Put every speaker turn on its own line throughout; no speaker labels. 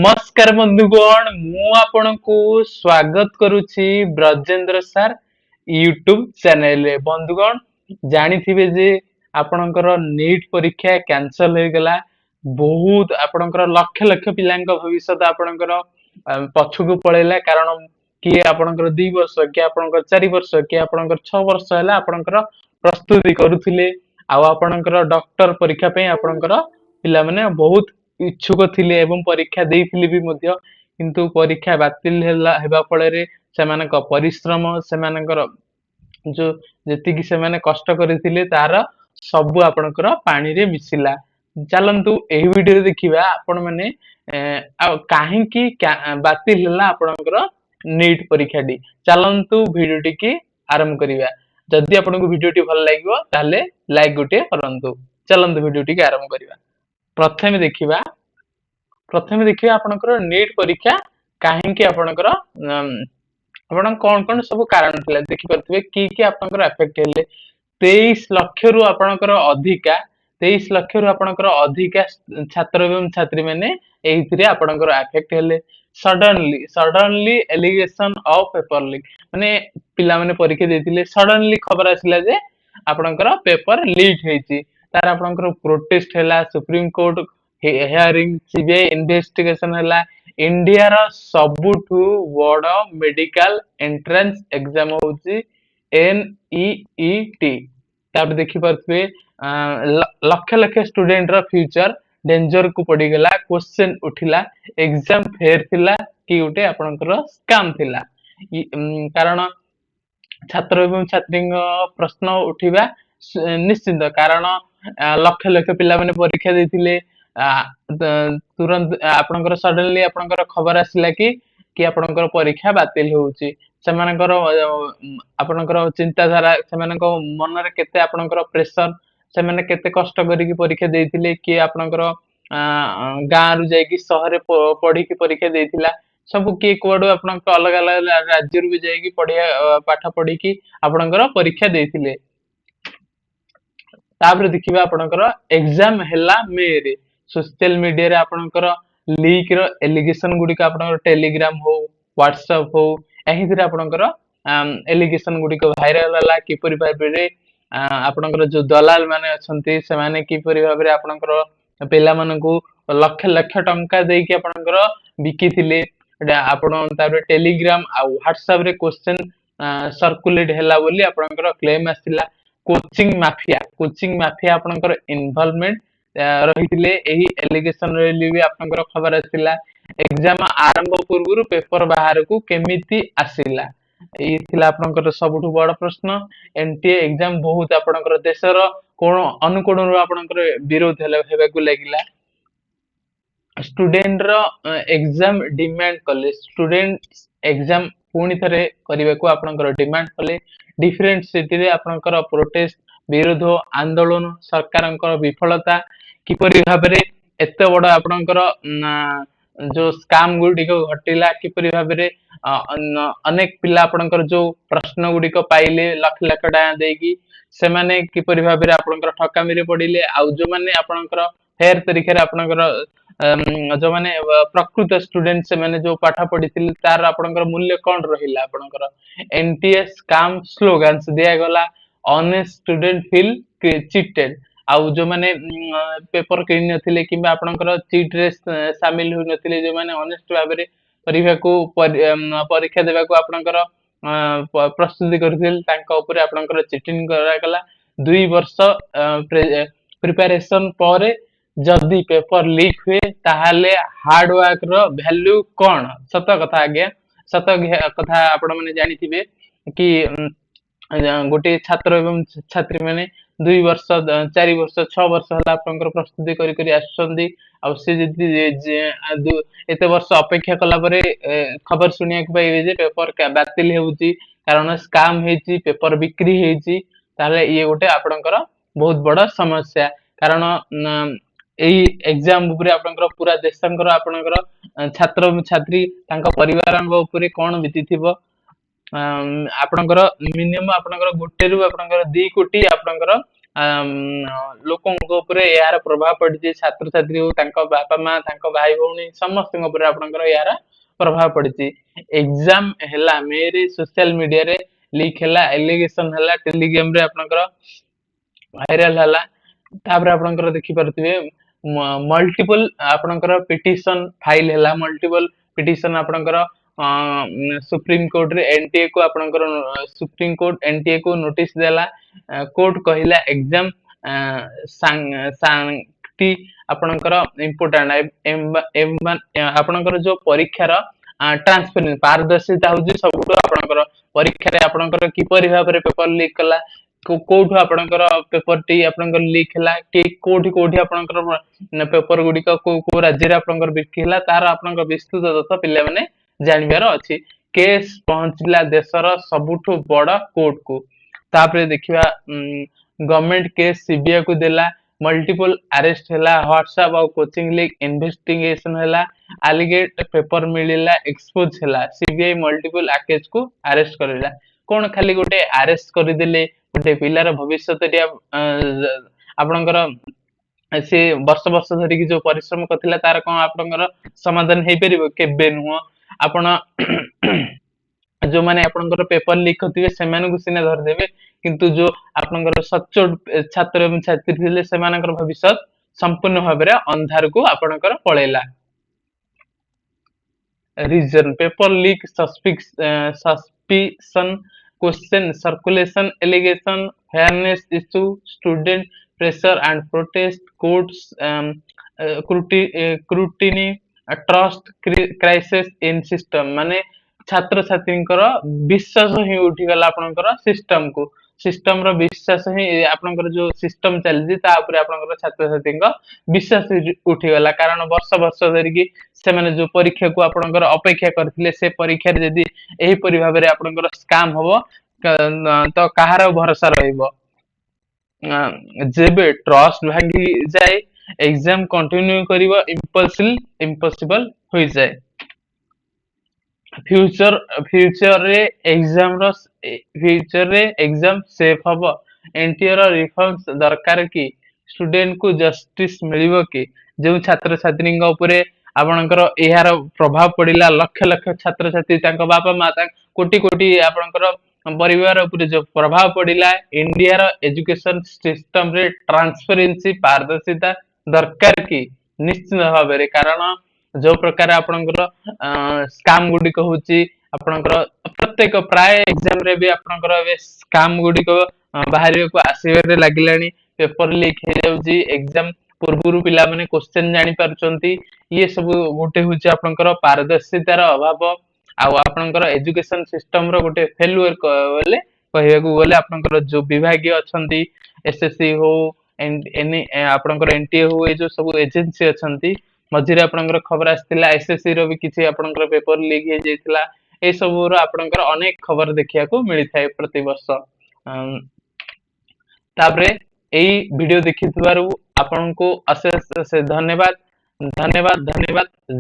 नमस्कार बंधुगण मु आपनकु स्वागत करुछि ब्रजेंद्र सर यूट्यूब चैनल रे। बंधुगण जानिथिबे जे आपनकर नीट परीक्षा कैंसल हो गला। बहुत आपनकर लक्ष लक्ष पिलांक भविष्य आपनकर पछकु पळेला। कारण कि आपनकर 2 वर्ष कि आपनकर 4 वर्ष कि आपनकर 6 वर्ष हैला आपनकर प्रस्तुति करूथिले। आ आपनकर डॉक्टर परीक्षा पे आपनकर पिला माने बहुत इच्छुक थिले एवं परीक्षा देइथिले भी मध्य, किंतु परीक्षा बातिल हेबा फଳରେ सेमानक परिश्रम सेमानकर जो जेति कि सेमाने कष्ट करिथिले तार सब आपनकर पानी रे मिसिला। चलंतु एही वीडियो देखिबा आपण माने काहे कि बातिल होला आपनकर नीट परीक्षा डी। चलंतु वीडियो टी की आरंभ करिवा। जदि आपनको वीडियो टी भल लागिवो ताले लाइक गुटे करंतु। चलंतु वीडियो टी के आरंभ करिवा। प्रथमे देखिए आपनकर नीट परीक्षा काहेकि आपनकर आपण कोन कोन सब कारण थिला देखि परथिबे कि आपनकर अफेक्ट हेले। 23 लाख रु आपनकर अधिका 23 लाख रु आपनकर अधिका छात्र एवं छात्री माने एहिथिरे आपनकर अफेक्ट हेले। Suddenly allegation of paper leak माने पिला माने परीक्षा देथिले सडनली खबर आसिला जे आपनकर पेपर लीक हेछि। तार आपनकर प्रोटेस्ट हैला supreme court hearing CBI investigation हैला। इंडिया रा सबुठु बड़ मेडिकल एंट्रेंस एग्जाम होछि एनईईटी। तापर देखि परथबे लक्ष लक्ष स्टूडेंट रा फ्यूचर डेंजर को पड़ी गला। क्वेश्चन उठिला एग्जाम फेयर थिला कि उठे आपनकर स्कैम थिला। कारण छात्र एवं छात्री प्रश्न उठिबा निश्चित। कारण लक्ष लक्ष पिला माने परीक्षा देथिले तुरंत आपनकर सडनली आपनकर खबर आसिला कि आपनकर परीक्षा बातिल होउची। सेमानकर आपनकर चिंताधारा सेमानक मन रे केते आपनकर प्रेशर सेमाने केते कष्ट करिकि परीक्षा देथिले कि आपनकर गां रु जाई कि शहर पढ़ी कि परीक्षा देथिला। सब के कोड आपनक अलग अलग राज्य रु भी जाई कि पढ़िया पाठ पढ़ी कि आपनकर परीक्षा देथिले। तापर देखिबा आपनकर एग्जाम हैला मेरे सोशल मीडिया रे आपनकर लीक रो एलिगेशन गुडी का आपनकर टेलीग्राम हो व्हाट्सएप हो एहिथिरे आपनकर एलिगेशन गुडी को वायरल होला। कि परि भाबरे आपनकर जो दलाल माने अछंती से माने कि परि भाबरे आपनकर पेला मानकू लक्ष लक्ष टंका देई कि आपनकर बिकिथिले। आपण तापर टेलीग्राम आ व्हाट्सएप रे क्वेश्चन सर्कुलेट हैला बोली आपनकर क्लेम आसिला। कोचिंग माफिया आपनकर इन्वॉल्वमेंट रहिथिले एही एलिगेशन रे भी आपनकर खबर आसिला। एग्जाम आरंभ पूर्व पेपर बाहर को केमिति आसिला ई थिला आपनकर सबुठु बड़ प्रश्न। एनटीए एग्जाम बहुत आपनकर देशर कोन अनुकोण रो आपनकर विरोध हेबाकू लागिला। स्टूडेंट रो एग्जाम डिमांड कले स्टूडेंट एग्जाम पुणी थरे करबाकू आपनकर डिमांड कले। डिफरेंट सिटी रे आपनकर प्रोटेस्ट विरोध आंदोलन सरकारंकर विफलता किपरि भाबरे एते बड़ आपनकर जो स्कैम गुडी को घटिला किपरि भाबरे अनेक पिला आपनकर जो प्रश्न गुडी को पाइले लाख लाख टाका देकी से माने किपरि भाबरे आपनकर ठकामी रे पडिले। आ जो माने आपनकर फेयर तरीके रे आपनकर जो माने प्रकृत स्टूडेंट से माने जो पाठ पढिथिले तार आपनकर मूल्य कोन रहिला। आपनकर एनटीए स्कैम स्लोगन्स दिया गला ऑनेस्ट स्टूडेंट फील चीटेड। आउ जो माने पेपर किन नथिले किबा आपनकर चीट रे शामिल हो नथिले जो माने ऑनेस्ट भाबरे परीक्षा को परीक्षा देबा को आपनकर प्रस्तुति करथिल तांका ऊपर आपनकर चीटिंग करा गला। 2 वर्ष प्रिपरेशन पर जदी पेपर लीक हुए ताहाले हार्ड वर्क रो वैल्यू कोन। सत कथा आज्ञा सत कथा आपण माने जानिथिबे कि गोटे छात्र एवं छात्री माने 2 वर्ष 4 वर्ष 6 वर्ष हला आपनकर प्रस्तुति करी करी आछंदी। आ से जदी एते वर्ष अपेक्षा कला परे खबर सुनिया के पाइबे जे पेपर बातिल हेउची कारण स्कैम हेची पेपर बिक्री हेची ताले ये गोटे आपनकर बहुत बड़ समस्या। कारण एही एग्जाम ऊपर आपनकर पूरा देशंकर आपनकर छात्र छात्री तांका परिवारंग ऊपर कोन बितिथिबो। आपनकर मिनिमम आपनकर गोटे रु आपनकर 2 कोटी आपनकर ଲୋକଙ୍କ ଉପରେ ଏହାର ପ୍ରଭାବ ପଡିଛି, ଛାତ୍ରଛାତ୍ରୀ ହଉ, ତାଙ୍କ ବାପା ମା, ତାଙ୍କ ଭାଇ ଭଉଣୀ ସମସ୍ତଙ୍କ ଉପରେ ଆପଣଙ୍କର ଏହାର ପ୍ରଭାବ ପଡିଛି। ଏକ୍ସାମ ହେଲା ମେରେ ସୋସିଆଲ ମିଡିଆରେ ଲିକ୍ ହେଲା, ଏଲିଗେସନ ହେଲା, ଟେଲିଗ୍ରାମ ରେ ଆପଣଙ୍କର ଭାଇରାଲ ହେଲା। ତାପରେ ଆପଣଙ୍କର ଦେଖିପାରୁଥିବେ ମଲ୍ଟିପଲ ଆପଣଙ୍କର ପିଟିସନ ଫାଇଲ ହେଲା, ମଲ୍ଟିପଲ ପିଟିସନ ଆପଣଙ୍କର ସୁପ୍ରିମ କୋର୍ଟ ରେ ଏନଟିଏ କୁ ଆପଣଙ୍କର ସୁପ୍ରିମ କୋର୍ଟ ଏନଟିଏ କୁ ନୋଟିସ ଦେଲା। କୋର୍ଟ କହିଲା ଏକ୍ସାମ ସାଂକ୍ଟି ଆପଣଙ୍କର ଇମ୍ପୋର୍ଟାଣ୍ଟ ଆପଣଙ୍କର ଯୋଉ ପରୀକ୍ଷାର ଟ୍ରାନ୍ସପେରେନ୍ସି ପାରଦର୍ଶିତା ହଉଛି ସବୁଠୁ ଆପଣଙ୍କର ପରୀକ୍ଷାରେ ଆପଣଙ୍କର କିପରି ଭାବରେ ପେପର ଲିକ୍ କଲା, କୋଉଠୁ ଆପଣଙ୍କର ପେପର ଟି ଆପଣଙ୍କର ଲିକ୍ ହେଲା, କୋଉଠି କୋଉଠି ଆପଣଙ୍କର ପେପର ଗୁଡିକ କୋଉ କୋଉ ରାଜ୍ୟରେ ଆପଣଙ୍କର ବିକ୍ରି ହେଲା, ତାର ଆପଣଙ୍କ ବିସ୍ତୃତ ତଥ୍ୟ ପିଲାମାନେ ଜାଣିବାର ଅଛି। କେସ୍ ପହଞ୍ଚିଲା ଦେଶର ସବୁଠୁ ବଡ କୋର୍ଟ କୁ। ତାପରେ ଦେଖିବା ଗଭର୍ଣମେଣ୍ଟ କେସ୍ ସିବିଆଇ କୁ ଦେଲା, ମଲ୍ଟିପଲ ଆରେଷ୍ଟ ହେଲା, ହ୍ୱାଟ୍ସଆପ ଆଉ କୋଚିଂ ଲିକ୍ ଇନଭେଷ୍ଟିଗେସନ ହେଲା, ଆଲିଗେଟ ପେପର ମିଳିଲା, ଏକ୍ସପୋଜ ହେଲା, ସିବିଆଇ ମଲ୍ଟିପଲ ଆକେଜ କୁ ଆରେଷ୍ଟ କରିଲା। କଣ ଖାଲି ଗୋଟେ ଆରେଷ୍ଟ କରିଦେଲେ ଗୋଟେ ପିଲାର ଭବିଷ୍ୟତ ଆପଣଙ୍କର ସେ ବର୍ଷ ବର୍ଷ ଧରିକି ଯୋଉ ପରିଶ୍ରମ କରିଥିଲା ତାର କଣ ଆପଣଙ୍କର ସମାଧାନ ହେଇପାରିବ? କେବେ ନୁହଁ। ଆପଣ ଯୋଉମାନେ ଆପଣଙ୍କର ପେପର ଲିକ୍ କରିଥିବେ ସେମାନଙ୍କୁ ସିନା ଧରିଦେବେ, କିନ୍ତୁ ଯୋଉ ଆପଣଙ୍କର ସଚ୍ଚୋଟ ଛାତ୍ର ଏବଂ ଛାତ୍ରୀ ଥିଲେ ସେମାନଙ୍କର ଭବିଷ୍ୟତ ସମ୍ପୂର୍ଣ୍ଣ ଭାବରେ ଅନ୍ଧାରକୁ ଆପଣଙ୍କର ପଳେଇଲା। Reason paper leak suspicion question circulation allegation fairness issue student pressure and protest courts scrutiny trust crisis in system ମାନେ ଛାତ୍ରଛାତ୍ରୀଙ୍କର ବିଶ୍ୱାସ ହିଁ ଉଠିଗଲା ଆପଣଙ୍କର ସିଷ୍ଟମ ର ବିଶ୍ୱାସ ହିଁ ଆପଣଙ୍କର ଯୋଉ ସିଷ୍ଟମ ଚାଲିଛି ତା ଉପରେ ଆପଣଙ୍କର ଛାତ୍ରଛାତ୍ରୀଙ୍କ ବିଶ୍ୱାସ ଉଠିଗଲା। କାରଣ ବର୍ଷ ବର୍ଷ ଧରିକି ସେମାନେ ଯୋଉ ପରୀକ୍ଷାକୁ ଆପଣଙ୍କର ଅପେକ୍ଷା କରିଥିଲେ ସେ ପରୀକ୍ଷାରେ ଯଦି ଏହିପରି ଭାବରେ ଆପଣଙ୍କର ସ୍କାମ ହବ ତ କାହାର ଭରସା ରହିବ? ଯେବେ ଟ୍ରଷ୍ଟ ଭାଙ୍ଗି ଯାଏ ଏକ୍ସାମ କଣ୍ଟିନ୍ୟୁ କରିବ ଇମ୍ପସିବଲ ହୋଇଯାଏ। ଫ୍ୟୁଚରରେ ଏକ୍ସାମ ସେଫ ହବ? ଏନଟିଏ ର ରିଫର୍ମସ ଦରକାର କି? ଷ୍ଟୁଡେଣ୍ଟ କୁ ଜଷ୍ଟିସ ମିଳିବ କି? ଯେଉଁ ଛାତ୍ରଛାତ୍ରୀଙ୍କ ଉପରେ ଆପଣଙ୍କର ଏହାର ପ୍ରଭାବ ପଡିଲା, ଲକ୍ଷ ଲକ୍ଷ ଛାତ୍ରଛାତ୍ରୀ, ତାଙ୍କ ବାପା ମା, କୋଟି କୋଟି ଆପଣଙ୍କର ପରିବାର ଉପରେ ଯୋଉ ପ୍ରଭାବ ପଡିଲା, ଇଣ୍ଡିଆର ଏଜୁକେସନ ସିଷ୍ଟମ ରେ ଟ୍ରାନ୍ସପେରେନ୍ସି ପାରଦର୍ଶିତା ଦରକାର କି? ନିଶ୍ଚିତ ଭାବରେ। କାରଣ ଯୋଉ ପ୍ରକାର ଆପଣଙ୍କର ସ୍କାମ ଗୁଡିକ ହଉଛି ଆପଣଙ୍କର ପ୍ରତ୍ୟେକ ପ୍ରାୟ ଏକ୍ସାମ ରେ ବି ଆପଣଙ୍କର ଏବେ ସ୍କାମ ଗୁଡିକ ବାହାରିବାକୁ ଆସିବାରେ ଲାଗିଲାଣି। ପେପର ଲିକ୍ ହେଇଯାଉଛି, ଏକ୍ସାମ ପୂର୍ବରୁ ପିଲାମାନେ କ୍ୱେଶ୍ଚନ ଜାଣି ପାରୁଛନ୍ତି। ଇଏ ସବୁ ଗୋଟେ ହଉଛି ଆପଣଙ୍କର ପାରଦର୍ଶିତାର ଅଭାବ ଆଉ ଆପଣଙ୍କର ଏଜୁକେସନ ସିଷ୍ଟମ ର ଗୋଟେ ଫେଲୁଅର ବୋଲେ କହିବାକୁ ଗଲେ ଆପଣଙ୍କର ଯୋଉ ବିଭାଗୀୟ ଅଛନ୍ତି ଏସଏସସି ହଉ ଆପଣଙ୍କର ଏନଟିଏ ହଉ, ଏଇ ଯୋଉ ସବୁ ଏଜେନ୍ସି ଅଛନ୍ତି, ମଝିରେ ଆପଣଙ୍କର ଖବର ଆସିଥିଲା ଏସଏସସି ର ବି କିଛି ଆପଣଙ୍କର ପେପର ଲିକ୍ ହେଇଯାଇଥିଲା। ଏଇ ସବୁର ଆପଣଙ୍କର ଅନେକ ଖବର ଦେଖିବାକୁ ମିଳିଥାଏ ପ୍ରତିବର୍ଷ। ତାପରେ ଏଇ ଭିଡିଓ ଦେଖିଥିବାରୁ ଆପଣଙ୍କୁ ଅଶେଷ ଅଶେଷ ଧନ୍ୟବାଦ। ଧନ୍ୟବାଦ।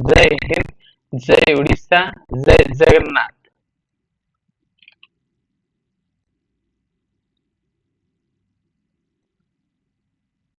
ଜୟ ହିନ୍ଦ, ଜୟ ଓଡ଼ିଶା, ଜୟ ଜଗନ୍ନାଥ।